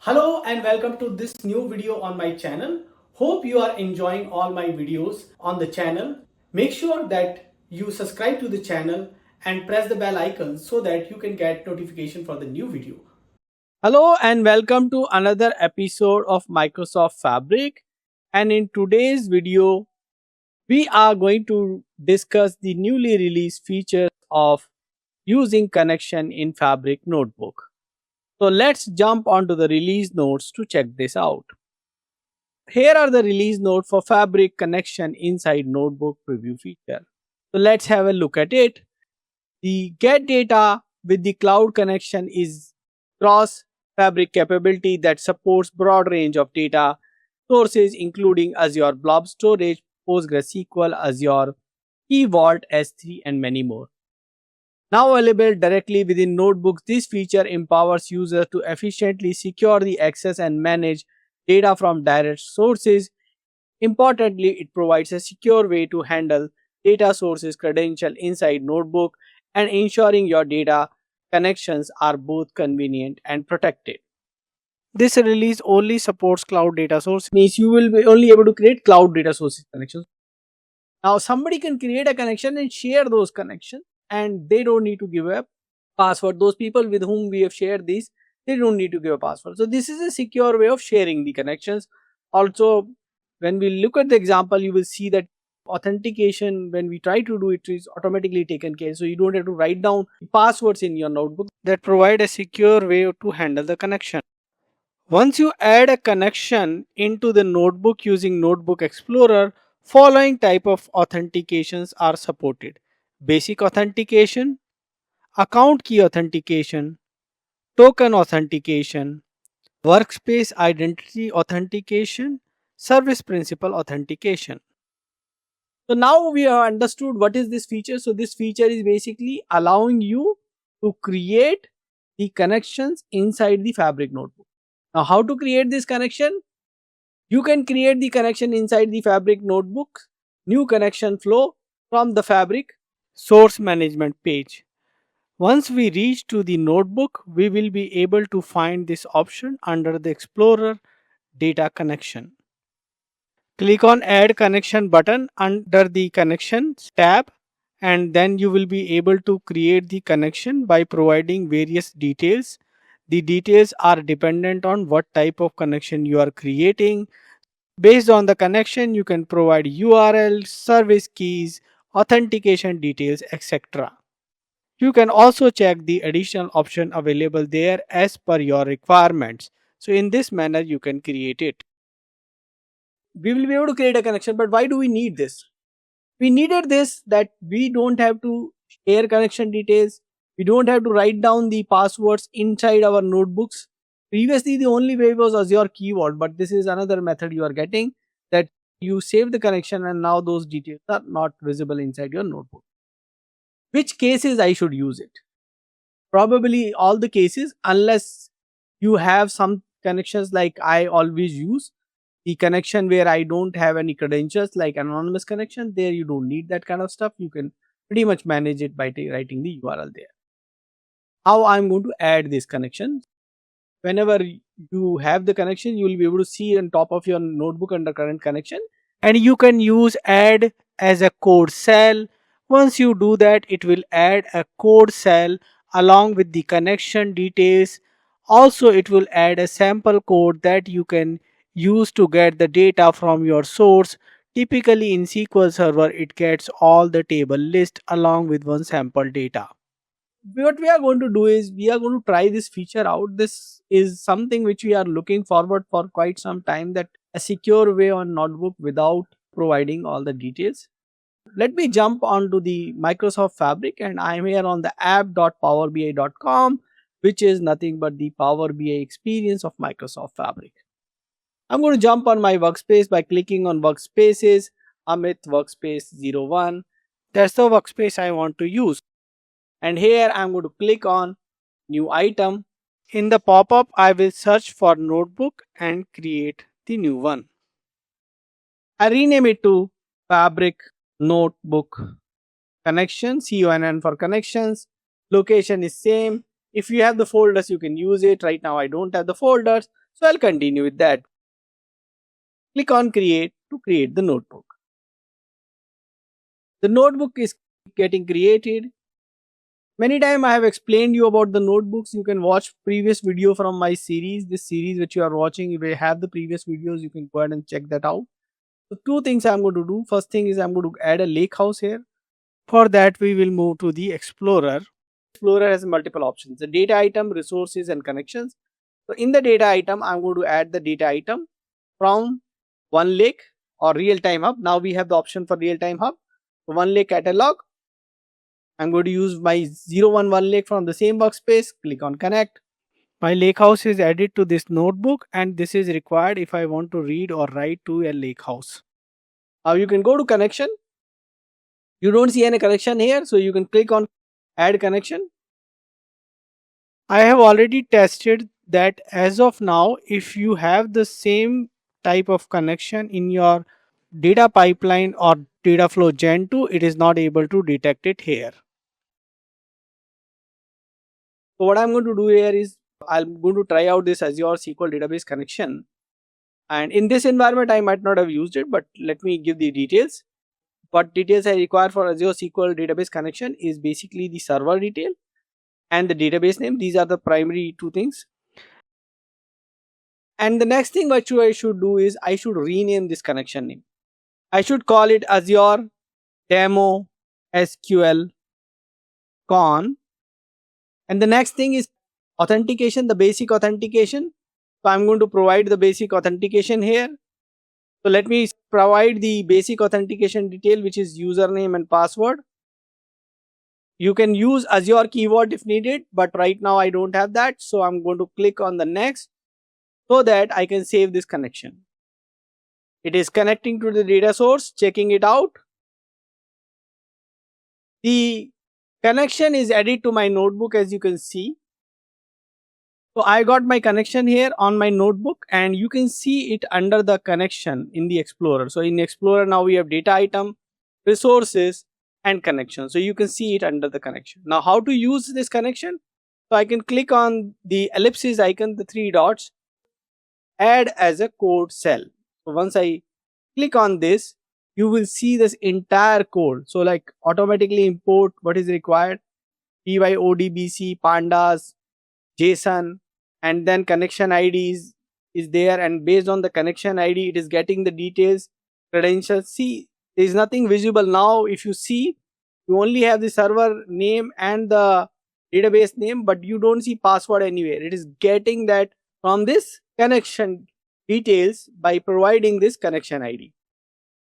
Hello and welcome to this new video on my channel. Hope you are enjoying all my videos on the channel. Make sure that you subscribe to the channel and press the bell icon so that you can get notification for the new video. Hello and welcome to another episode of Microsoft Fabric. And in today's video, we are going to discuss the newly released features of using connection in Fabric Notebook. So let's jump onto the release notes to check this out. Here are the release notes for Fabric connection inside Notebook preview feature. So let's have a look at it. The get data with the cloud connection is cross Fabric capability that supports broad range of data sources including Azure Blob storage, PostgreSQL, Azure Key Vault, S3 and many more. Now available directly within notebooks, this feature empowers users to efficiently secure the access and manage data from direct sources. Importantly, it provides a secure way to handle data sources credential inside notebook and ensuring your data connections are both convenient and protected. This release only supports cloud data source, means you will be only able to create cloud data sources connections. Now somebody can create a connection and share those connections and they don't need to give a password. Those people with whom we have shared this, they don't need to give a password. So this is a secure way of sharing the connections. Also, when we look at the example, you will see that authentication, when we try to do it, is automatically taken care. So you don't have to write down passwords in your notebook. That provide a secure way to handle the connection. Once you add a connection into the notebook using Notebook Explorer, following type of authentications are supported: basic authentication, account key authentication, token authentication, workspace identity authentication, service principal authentication. So now we have understood what is this feature. So this feature is basically allowing you to create the connections inside the Fabric notebook. Now how to create this connection? You can create the connection inside the Fabric notebook, new connection flow from the Fabric source management page. Once we reach to the notebook, we will be able to find this option under the Explorer data connection. Click on add connection button under the connections tab and then you will be able to create the connection by providing various details. The details are dependent on what type of connection you are creating. Based on the connection, you can provide URL, service keys, authentication details, etc. You can also check the additional option available there as per your requirements. So in this manner, you can create it. We will be able to create a connection, but why do we need this? We needed this that we don't have to share connection details. We don't have to write down the passwords inside our notebooks. Previously, the only way was Azure Key Vault, but this is another method you are getting, that you save the connection and now those details are not visible inside your notebook. Which cases I should use it? Probably all the cases, unless you have some connections like I always use. The connection where I don't have any credentials, like anonymous connection, there you don't need that kind of stuff. You can pretty much manage it by writing the URL there. How I'm going to add this connection? Whenever you have the connection, you will be able to see on top of your notebook under current connection, and you can use add as a code cell. Once you do that, it will add a code cell along with the connection details. Also, it will add a sample code that you can use to get the data from your source. Typically in SQL Server, it gets all the table list along with one sample data. What we are going to do is we are going to try this feature out. This is something which we are looking forward for quite some time, that a secure way on notebook without providing all the details. Let me jump onto the Microsoft Fabric and I am here on the app.powerbi.com, which is nothing but the Power BI experience of Microsoft Fabric. I'm going to jump on my workspace by clicking on workspaces, Amit workspace 01. That's the workspace I want to use. And here I'm going to click on new item. In the pop-up, I will search for notebook and create the new one. I rename it to Fabric Notebook Connection, CONN for connections. Location is same. If you have the folders, you can use it. Right now I don't have the folders, so I'll continue with that. Click on create to create the notebook. The notebook is getting created. Many times I have explained you about the notebooks. You can watch previous video from my series. This series which you are watching, if you have the previous videos, you can go ahead and check that out. So two things I'm going to do. First thing is I'm going to add a lakehouse here. For that we will move to the Explorer. Explorer has multiple options: the data item, resources and connections. So in the data item, I'm going to add the data item from one lake or real time hub. Now we have the option for real time hub. So one lake catalog. I'm going to use my 011 lake from the same workspace. Click on connect. My lakehouse is added to this notebook, and this is required if I want to read or write to a lakehouse. Now you can go to connection. You don't see any connection here, so you can click on add connection. I have already tested that as of now, if you have the same type of connection in your data pipeline or data flow gen 2, it is not able to detect it here. So what I'm going to do here is I'm going to try out this Azure SQL database connection. And in this environment, I might not have used it, but let me give the details. What details I require for Azure SQL database connection is basically the server detail and the database name. These are the primary two things. And the next thing what I should do is I should rename this connection name. I should call it Azure Demo SQL Con. And the next thing is authentication, the basic authentication. So I'm going to provide the basic authentication here. So let me provide the basic authentication detail, which is username and password. You can use Azure keyword if needed, but right now I don't have that. So I'm going to click on the next so that I can save this connection. It is connecting to the data source, checking it out. The connection is added to my notebook, as you can see. So I got my connection here on my notebook, and you can see it under the connection in the Explorer. So in Explorer now we have data item, resources and connection. So you can see it under the connection. Now how to use this connection? So I can click on the ellipsis icon, the three dots, add as a code cell. So once I click on this, you will see this entire code. So like automatically import what is required: PYODBC, pandas, JSON, and then connection ID is there, and based on the connection ID it is getting the details, credentials. See, there is nothing visible now. If you see, you only have the server name and the database name, but you don't see password anywhere. It is getting that from this connection details by providing this connection ID.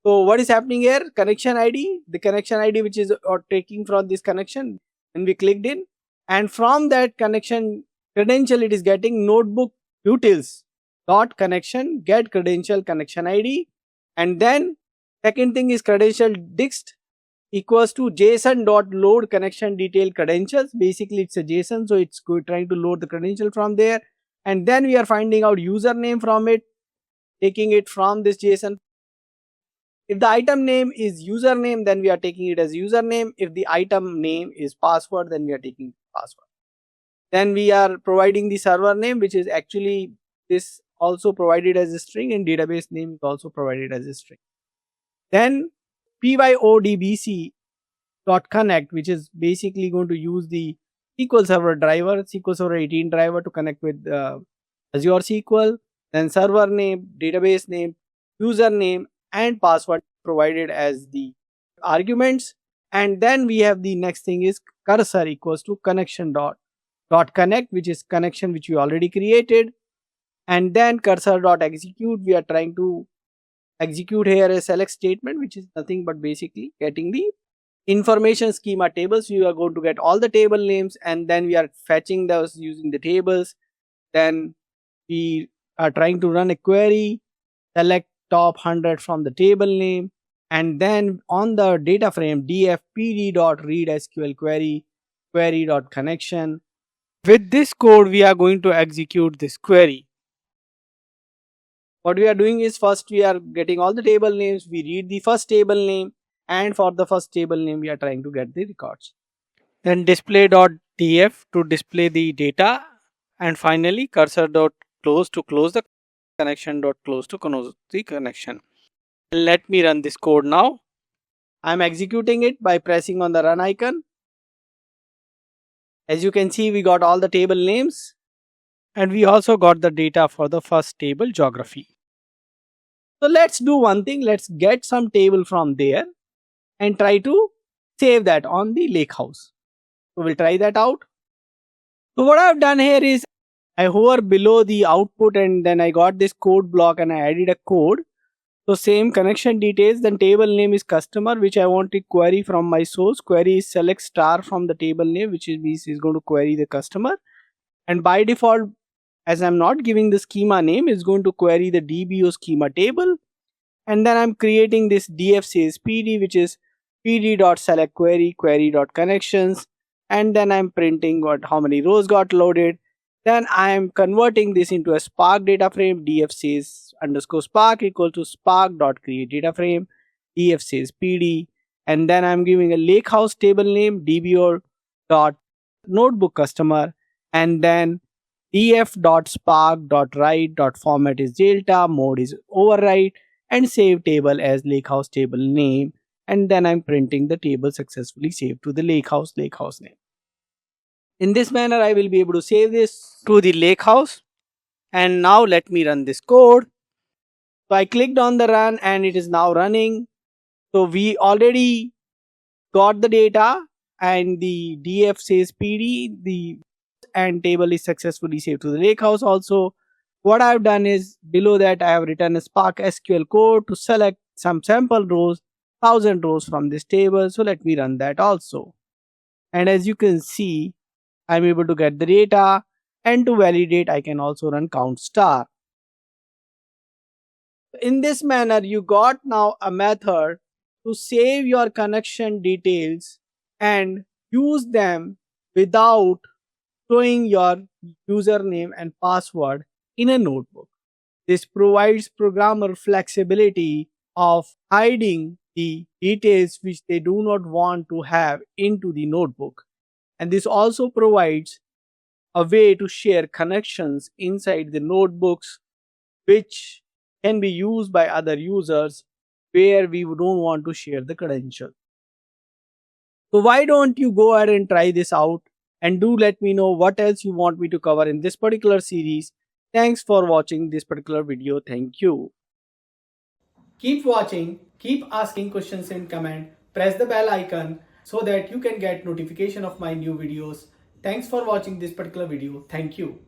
So what is happening here? Connection ID, the connection ID which is taking from this connection, and we clicked in, and from that connection credential it is getting notebook utils dot connection get credential connection ID, and then second thing is credential dixt equals to JSON dot load connection detail credentials. Basically it's a JSON, so it's trying to load the credential from there, and then we are finding out username from it, taking it from this JSON. If the item name is username, then we are taking it as username. If the item name is password, then we are taking password. Then we are providing the server name, which is actually this also provided as a string, and database name is also provided as a string. Then pyodbc.connect, which is basically going to use the SQL Server driver, SQL Server 18 driver to connect with Azure SQL. Then server name, database name, username and password provided as the arguments. And then we have the next thing is cursor equals to connection dot connect, which is connection which we already created. And then cursor dot execute, we are trying to execute here a select statement, which is nothing but basically getting the information schema tables. We are going to get all the table names, and then we are fetching those using the tables. Then we are trying to run a query, select top 100 from the table name, and then on the data frame dfpd.read SQL query.connection. With this code we are going to execute this query. What we are doing is, first we are getting all the table names, we read the first table name, and for the first table name we are trying to get the records. Then display dot TF to display the data, and finally cursor dot close to close the connection dot close to close the connection. Let me run this code now. I'm executing it by pressing on the run icon. As you can see, we got all the table names and we also got the data for the first table, geography. So let's do one thing. Let's get some table from there and try to save that on the lakehouse. So we'll try that out. So what I've done here is I hover below the output and then I got this code block and I added a code. So same connection details, then table name is customer, which I want to query from my source. Query is select star from the table name, which is going to query the customer. And by default, as I'm not giving the schema name, it's going to query the DBO schema table. And then I'm creating this df says pd, which is pd.select query.connections. And then I'm printing how many rows got loaded. Then I'm converting this into a Spark data frame. Df says underscore Spark equal to Spark.create data frame. Df says pd. And then I'm giving a lakehouse table name dbo.notebook customer. And then df.spark.write.format is delta, mode is overwrite, and save table as lakehouse table name. And then I'm printing the table successfully saved to the lakehouse name. In this manner, I will be able to save this to the lakehouse. And now let me run this code. So I clicked on the run and it is now running. So we already got the data and the df says pd, and table is successfully saved to the lakehouse also. What I've done is below that I have written a Spark SQL code to select some sample rows, 1000 rows from this table. So let me run that also. And as you can see, I'm able to get the data, and to validate I can also run count star. In this manner, you got now a method to save your connection details and use them without showing your username and password in a notebook. This provides programmer flexibility of hiding the details which they do not want to have into the notebook. And this also provides a way to share connections inside the notebooks which can be used by other users where we don't want to share the credentials. So why don't you go ahead and try this out, and do let me know what else you want me to cover in this particular series. Thanks for watching this particular video. Thank you. Keep watching, keep asking questions in comment, press the bell icon so that you can get notification of my new videos. Thanks for watching this particular video. Thank you.